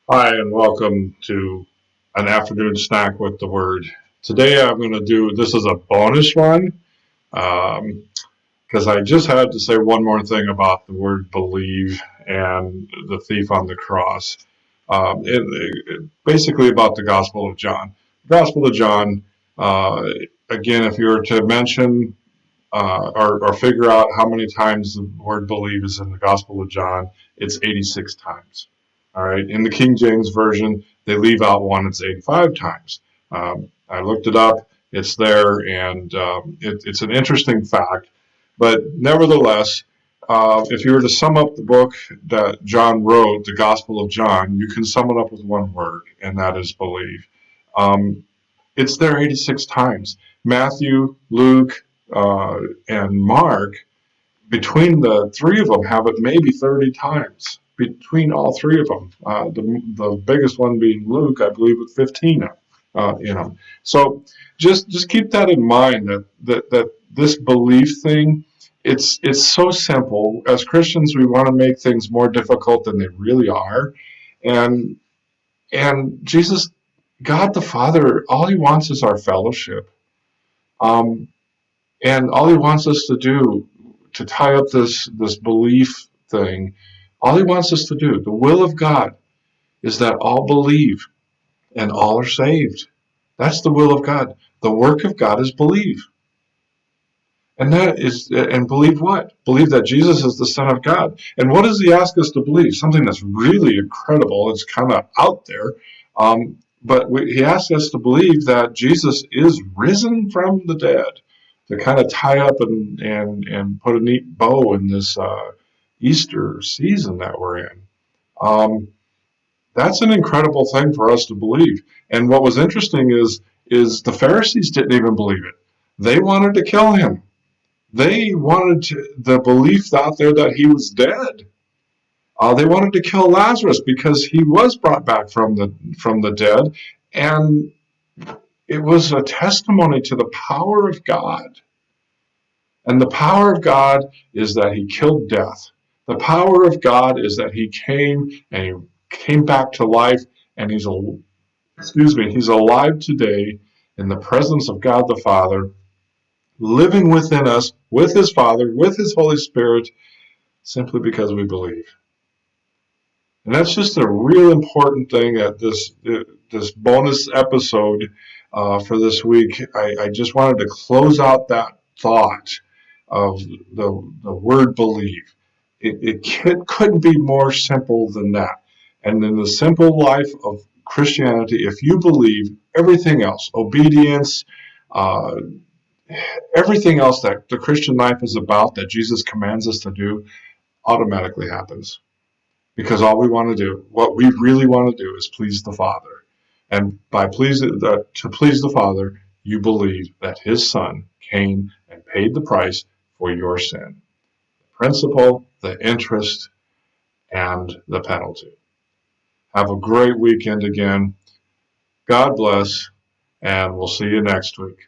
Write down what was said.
Hi, and welcome to an afternoon snack with the word. Today I'm going to do, this is a bonus one, because I just had to say one more thing about the word believe and the thief on the cross. Basically about the Gospel of John. Gospel of John, uh, again, if you were to mention or figure out how many times the word believe is in the Gospel of John, it's 86 times. All right. In the King James Version, they leave out one, it's 85 times. I looked it up, it's there, and it's an interesting fact. But nevertheless, if you were to sum up the book that John wrote, the Gospel of John, you can sum it up with one word, and that is believe. Um, it's there 86 times. Matthew, Luke, and Mark, between the three of them, have it maybe 30 times. Between all three of them, the biggest one being Luke, I believe, with 15 in them. So just keep that in mind that this belief thing, it's so simple. As Christians, we want to make things more difficult than they really are, and Jesus, God the Father, all He wants is our fellowship. Um, and all He wants us to do to tie up this belief thing, all He wants us to do, the will of God, is that all believe and all are saved. That's the will of God. The work of God is believe. And believe what? Believe that Jesus is the Son of God. And what does He ask us to believe? Something that's really incredible. It's kind of out there. He asks us to believe that Jesus is risen from the dead, to kind of tie up and put a neat bow in this Easter season that we're in. Um, that's an incredible thing for us to believe. And what was interesting is the Pharisees didn't even believe it. They wanted to kill Him. They wanted the belief out there that He was dead. They wanted to kill Lazarus because he was brought back from the dead, and it was a testimony to the power of God. And the power of God is that He killed death. The power of God is that He came and He came back to life, and He's alive today in the presence of God the Father, living within us with His Father, with His Holy Spirit, simply because we believe. And that's just a real important thing at this bonus episode for this week. I just wanted to close out that thought of the word believe. It couldn't be more simple than that. And in the simple life of Christianity, if you believe, everything else, obedience, uh, everything else that the Christian life is about, that Jesus commands us to do, automatically happens. Because all we want to do, what we really want to do, is please the Father. And to please the Father, you believe that His Son came and paid the price for your sin. The principal, the interest, and the penalty. Have a great weekend again. God bless, and we'll see you next week.